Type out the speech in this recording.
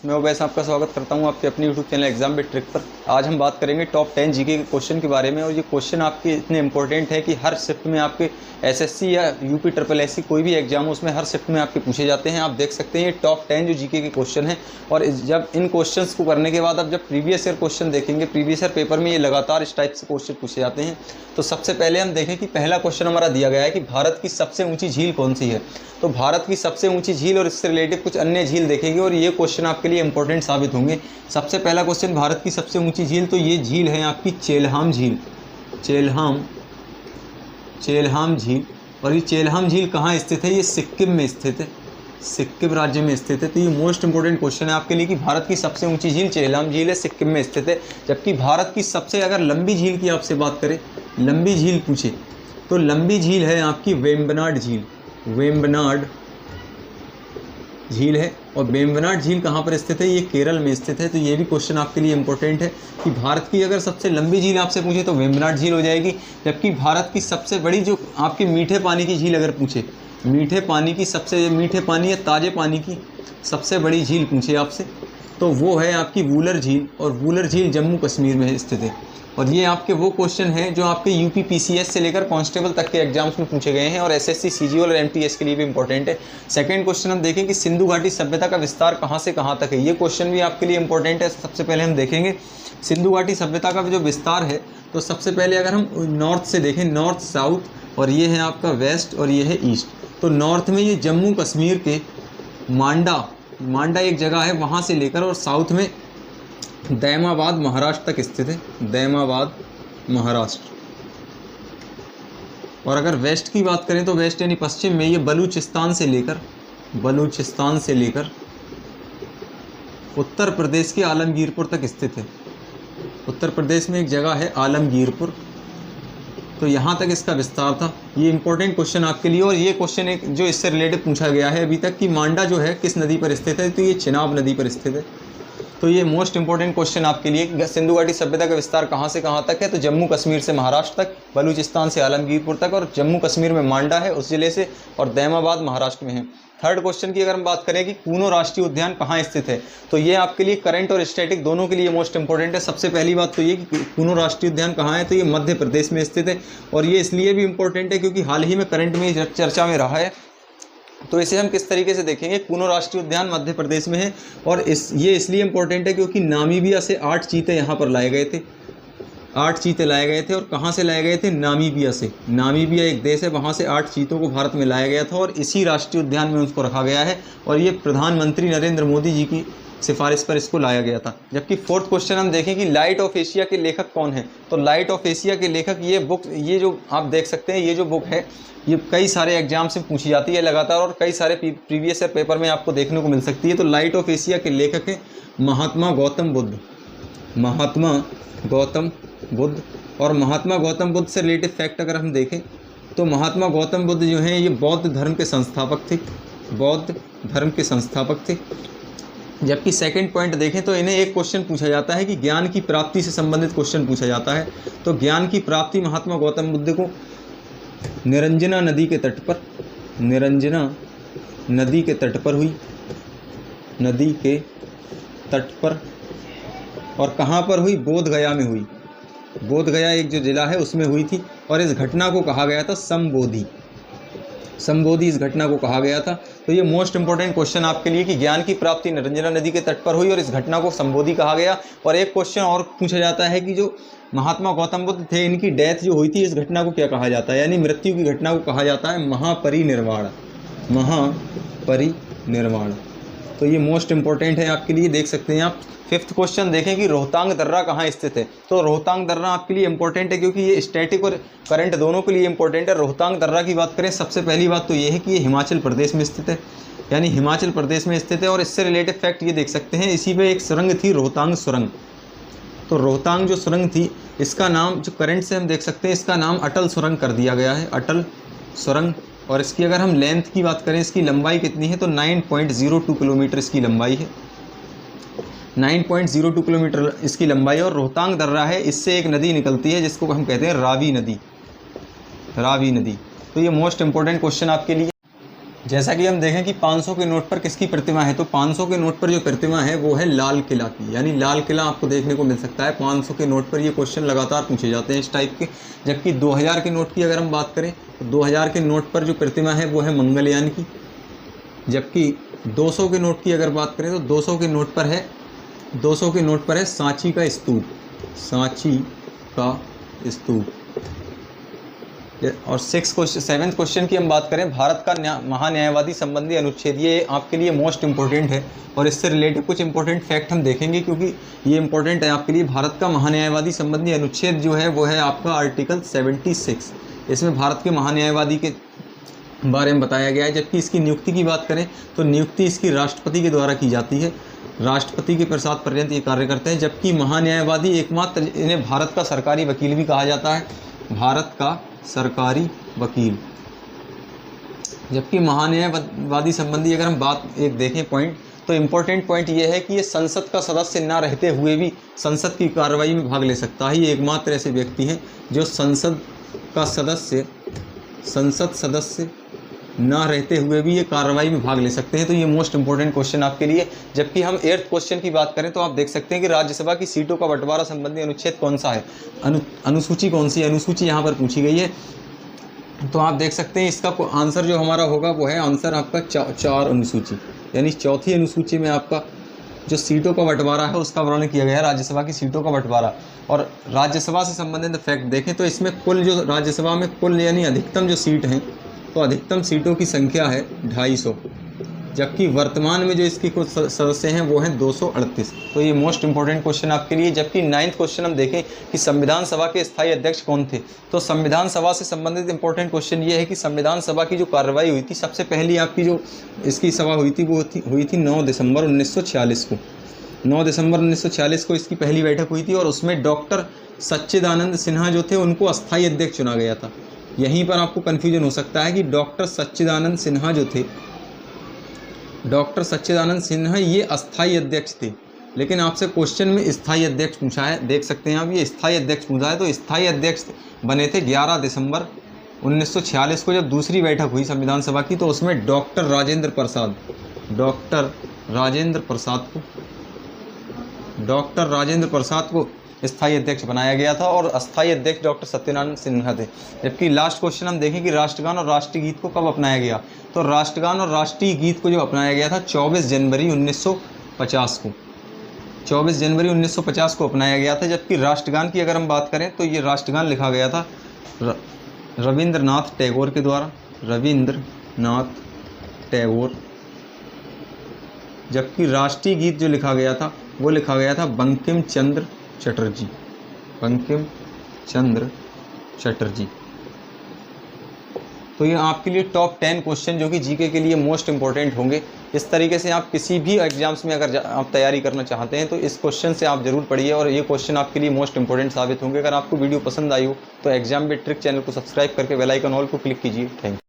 मैं वैसे आपका स्वागत करता हूं आपके अपने YouTube channel exam with trick पर। आज हम बात करेंगे टॉप 10 जीके के क्वेश्चन के बारे में। और ये क्वेश्चन आपके इतने इंपॉर्टेंट है कि हर शिफ्ट में आपके एसएससी या यूपी ट्रिपल एससी कोई भी एग्जाम हो उसमें हर शिफ्ट में आपके पूछे जाते हैं। आप देख सकते हैं ये टॉप 10 जो जीके के क्वेश्चन हैं। और जब इन क्वेश्चन को करने के बाद आप जब प्रीवियस ईयर क्वेश्चन देखेंगे, प्रीवियस ईयर पेपर में ये लगातार इस टाइप से क्वेश्चन पूछे जाते हैं। तो सबसे पहले हम देखें कि पहला क्वेश्चन हमारा दिया गया है कि भारत की सबसे ऊँची झील कौन सी है। तो भारत की सबसे ऊँची झील और इससे रिलेटेड कुछ अन्य झील देखेंगे और ये क्वेश्चन आपके लिए इंपॉर्टेंट साबित होंगे। सबसे पहला क्वेश्चन, भारत की सबसे ऊंची झील, तो ये झील है आपकी चेल्हाम झील। चेल्हाम झील। और ये चेल्हाम झील कहाँ स्थित है? ये सिक्किम में स्थित है, सिक्किम राज्य में स्थित है। तो ये मोस्ट इंपॉर्टेंट क्वेश्चन है आपके लिए कि भारत की सबसे ऊंची झील चेल्हाम झील है, सिक्किम में स्थित है। जबकि भारत की सबसे अगर लंबी झील की आपसे बात करें, लंबी झील पूछे तो लंबी झील है आपकी वेम्बनाड झील। वेम्बनाड झील है। और वेम्बनाड झील कहाँ पर स्थित है? ये केरल में स्थित है। तो ये भी क्वेश्चन आपके लिए इंपॉर्टेंट है कि भारत की अगर सबसे लंबी झील आपसे पूछे तो वेम्बनाड झील हो जाएगी। जबकि भारत की सबसे बड़ी जो आपकी मीठे पानी की झील अगर पूछे, मीठे पानी की सबसे मीठे पानी या ताज़े पानी की सबसे बड़ी झील पूछे आपसे तो वो है आपकी वूलर झील। और वूलर झील जम्मू कश्मीर में स्थित है। और ये आपके वो क्वेश्चन हैं जो आपके यूपी पीसीएस से लेकर कांस्टेबल तक के एग्जाम्स में पूछे गए हैं और एसएससी सीजीएल और एमटीएस के लिए भी इंपॉर्टेंट है। सेकंड क्वेश्चन हम देखें कि सिंधु घाटी सभ्यता का विस्तार कहाँ से कहाँ तक है। ये क्वेश्चन भी आपके लिए इंपॉर्टेंट है। सबसे पहले हम देखेंगे सिंधु घाटी सभ्यता का जो विस्तार है, तो सबसे पहले अगर हम नॉर्थ से देखें, नॉर्थ साउथ, और ये है आपका वेस्ट और ये है ईस्ट। तो नॉर्थ में ये जम्मू कश्मीर के मांडा एक जगह है, वहाँ से लेकर, और साउथ में दैमाबाद महाराष्ट्र तक स्थित है, दैमाबाद महाराष्ट्र। और अगर वेस्ट की बात करें तो वेस्ट यानी पश्चिम में ये बलूचिस्तान से लेकर उत्तर प्रदेश के आलमगीरपुर तक स्थित है। उत्तर प्रदेश में एक जगह है आलमगीरपुर, तो यहाँ तक इसका विस्तार था। ये इंपॉर्टेंट क्वेश्चन आपके लिए। और ये क्वेश्चन एक जो इससे रिलेटेड पूछा गया है अभी तक कि मांडा जो है किस नदी पर स्थित है, तो ये चिनाब नदी पर स्थित है। तो ये मोस्ट इंपॉर्टेंट क्वेश्चन आपके लिए। सिंधु घाटी सभ्यता का विस्तार कहाँ से कहाँ तक है, तो जम्मू कश्मीर से महाराष्ट्र तक, बलूचिस्तान से आलमगीरपुर तक, और जम्मू कश्मीर में मांडा है उस जिले से, और दैमाबाद महाराष्ट्र में है। थर्ड क्वेश्चन की अगर हम बात करें कि कूनो राष्ट्रीय उद्यान कहाँ स्थित है, तो ये आपके लिए करंट और स्टैटिक दोनों के लिए मोस्ट इंपॉर्टेंट है। सबसे पहली बात तो ये कि कूनो राष्ट्रीय उद्यान कहाँ है, तो ये मध्य प्रदेश में स्थित है। और ये इसलिए भी इंपॉर्टेंट है क्योंकि हाल ही में करंट में चर्चा में रहा है। तो इसे हम किस तरीके से देखेंगे, कूनो राष्ट्रीय उद्यान मध्य प्रदेश में है। और ये इसलिए इंपॉर्टेंट है क्योंकि नामीबिया से 8 चीते यहाँ पर लाए गए थे, 8 चीते लाए गए थे। और कहाँ से लाए गए थे? नामीबिया से। नामीबिया एक देश है, वहाँ से 8 चीतों को भारत में लाया गया था और इसी राष्ट्रीय उद्यान में उसको रखा गया है। और ये प्रधानमंत्री नरेंद्र मोदी जी की सिफारिश पर इसको लाया गया था। जबकि फोर्थ क्वेश्चन हम देखें कि लाइट ऑफ एशिया के लेखक कौन है, तो लाइट ऑफ एशिया के लेखक ये बुक, ये जो आप देख सकते हैं, ये जो बुक है ये कई सारे एग्जाम से पूछी जाती है लगातार और कई सारे प्रीवियस ईयर पेपर में आपको देखने को मिल सकती है। तो लाइट ऑफ एशिया के लेखक हैं महात्मा गौतम बुद्ध। महात्मा गौतम बुद्ध। और महात्मा गौतम बुद्ध से रिलेटेड फैक्ट अगर हम देखें तो महात्मा गौतम बुद्ध जो हैं ये बौद्ध धर्म के संस्थापक थे, बौद्ध धर्म के संस्थापक थे। जबकि सेकंड पॉइंट देखें तो इन्हें एक क्वेश्चन पूछा जाता है कि ज्ञान की प्राप्ति से संबंधित क्वेश्चन पूछा जाता है। तो ज्ञान की प्राप्ति महात्मा गौतम बुद्ध को निरंजना नदी के तट पर, निरंजना नदी के तट पर हुई, नदी के तट पर। और कहाँ पर हुई? बोध गया में हुई। बोध गया एक जो जिला है उसमें हुई थी। और इस घटना को कहा गया था संबोधि। संबोधि इस घटना को कहा गया था। तो ये मोस्ट इंपॉर्टेंट क्वेश्चन आपके लिए कि ज्ञान की प्राप्ति निरंजना नदी के तट पर हुई और इस घटना को संबोधि कहा गया। और एक क्वेश्चन और पूछा जाता है कि जो महात्मा गौतम बुद्ध थे इनकी डेथ जो हुई थी इस घटना को क्या कहा जाता है, यानी मृत्यु की घटना को कहा जाता है महापरिनिर्वाण। महापरिनिर्वाण। तो ये मोस्ट इंपॉर्टेंट है आपके लिए, देख सकते हैं आप। फिफ्थ क्वेश्चन देखें कि रोहतांग दर्रा कहाँ स्थित है। तो रोहतांग दर्रा आपके लिए इंपॉर्टेंट है क्योंकि ये स्टैटिक और करंट दोनों के लिए इंपॉर्टेंट है। रोहतांग दर्रा की बात करें, सबसे पहली बात तो ये है कि ये हिमाचल प्रदेश में स्थित है, यानी हिमाचल प्रदेश में स्थित है। और इससे रिलेटेड फैक्ट ये देख सकते हैं, इसी पे एक सुरंग थी, रोहतांग सुरंग। तो रोहतांग जो सुरंग थी इसका नाम जो करंट से हम देख सकते हैं इसका नाम अटल सुरंग कर दिया गया है, अटल सुरंग। और इसकी अगर हम लेंथ की बात करें, इसकी लंबाई कितनी है, तो 9.02 किलोमीटर इसकी लंबाई है, 9.02 किलोमीटर इसकी लंबाई। और रोहतांग दर्रा है, इससे एक नदी निकलती है जिसको हम कहते हैं रावी नदी, रावी नदी। तो ये मोस्ट इंपॉर्टेंट क्वेश्चन आपके लिए। जैसा कि हम देखें कि 500 के नोट पर किसकी प्रतिमा है, तो 500 के नोट पर जो प्रतिमा है वो है लाल किला की, यानी लाल किला आपको देखने को मिल सकता है 500 के नोट पर। ये क्वेश्चन लगातार पूछे जाते हैं इस टाइप के। जबकि 2000 के नोट की अगर हम बात करें तो 2000 के नोट पर जो प्रतिमा है वो है मंगलयान की। जबकि 200 के नोट की अगर बात करें तो 200 के नोट पर है सांची का स्तूप, सांची का स्तूप। और 7th क्वेश्चन की हम बात करें, भारत का महान्यायवादी संबंधी अनुच्छेद, ये आपके लिए मोस्ट इंपॉर्टेंट है और इससे रिलेटेड कुछ इंपॉर्टेंट फैक्ट हम देखेंगे क्योंकि ये इंपॉर्टेंट है आपके लिए। भारत का महान्यायवादी संबंधी अनुच्छेद जो है वो है आपका आर्टिकल 76। इसमें भारत के महान्यायवादी के बारे में बताया गया है। जबकि इसकी नियुक्ति की बात करें तो नियुक्ति इसकी राष्ट्रपति के द्वारा की जाती है, राष्ट्रपति के प्रसाद पर्यंत ये कार्य करते हैं। जबकि महान्यायवादी एकमात्र, इन्हें भारत का सरकारी वकील भी कहा जाता है, भारत का सरकारी वकील। जबकि महान्यायवादी संबंधी अगर हम बात एक देखें पॉइंट, तो इम्पोर्टेंट पॉइंट ये है कि ये संसद का सदस्य ना रहते हुए भी संसद की कार्रवाई में भाग ले सकता है। ये एकमात्र ऐसे व्यक्ति हैं जो संसद सदस्य ना रहते हुए भी ये कार्रवाई में भाग ले सकते हैं। तो ये मोस्ट इंपॉर्टेंट क्वेश्चन आपके लिए। जबकि हम 8th क्वेश्चन की बात करें तो आप देख सकते हैं कि राज्यसभा की सीटों का बंटवारा संबंधी अनुच्छेद कौन सा है, अनुसूची कौन सी अनुसूची यहाँ पर पूछी गई है। तो आप देख सकते हैं इसका आंसर जो हमारा होगा वो है आंसर आपका 4 अनुसूची, यानी 4थी अनुसूची में आपका जो सीटों का बंटवारा है उसका वर्णन किया गया है, राज्यसभा की सीटों का बंटवारा। और राज्यसभा से संबंधित फैक्ट देखें तो इसमें कुल जो राज्यसभा में कुल यानी अधिकतम जो सीट हैं, तो अधिकतम सीटों की संख्या है 250। जबकि वर्तमान में जो इसकी कुछ सदस्य हैं वो हैं 238। तो ये मोस्ट इंपॉर्टेंट क्वेश्चन आपके लिए। जबकि 9th क्वेश्चन हम देखें कि संविधान सभा के स्थायी अध्यक्ष कौन थे, तो संविधान सभा से संबंधित इंपॉर्टेंट क्वेश्चन ये है कि संविधान सभा की जो कार्रवाई हुई थी, सबसे पहली आपकी जो इसकी सभा हुई थी वो हुई थी 9 दिसंबर 1946 को। 9 दिसंबर 1946 को इसकी पहली बैठक हुई थी और उसमें डॉक्टर सच्चिदानंद सिन्हा जो थे उनको अस्थायी अध्यक्ष चुना गया था। यहीं पर आपको कन्फ्यूजन हो सकता है कि डॉक्टर सच्चिदानंद सिन्हा जो थे, डॉक्टर सच्चिदानंद सिन्हा ये अस्थायी अध्यक्ष थे, लेकिन आपसे क्वेश्चन में स्थायी अध्यक्ष पूछा है, देख सकते हैं आप, ये स्थायी अध्यक्ष पूछा है। तो स्थायी अध्यक्ष बने थे 11 दिसंबर 1946 को जब दूसरी बैठक हुई संविधान सभा की, तो उसमें डॉक्टर राजेंद्र प्रसाद को स्थायी अध्यक्ष बनाया गया था और अस्थायी अध्यक्ष डॉक्टर सत्यनारायण सिन्हा थे। जबकि लास्ट क्वेश्चन हम देखें कि राष्ट्रगान और राष्ट्रीय गीत को कब अपनाया गया, तो राष्ट्रगान और राष्ट्रीय गीत को जो अपनाया गया था 24 जनवरी 1950 को, 24 जनवरी 1950 को अपनाया गया था। जबकि राष्ट्रगान की अगर हम बात करें तो ये राष्ट्रगान लिखा गया था रविंद्रनाथ टैगोर के द्वारा, रविंद्रनाथ टैगोर। जबकि राष्ट्रीय गीत जो लिखा गया था वो लिखा गया था बंकिम चंद्र चटर्जी। तो ये आपके लिए टॉप 10 क्वेश्चन जो कि जीके के लिए मोस्ट इंपॉर्टेंट होंगे। इस तरीके से आप किसी भी एग्जाम्स में अगर आप तैयारी करना चाहते हैं तो इस क्वेश्चन से आप जरूर पढ़िए और ये क्वेश्चन आपके लिए मोस्ट इंपॉर्टेंट साबित होंगे। अगर आपको वीडियो पसंद आई हो तो एग्जाम में ट्रिक चैनल को सब्सक्राइब करके बेल आइकन ऑल को क्लिक कीजिए। Thank you.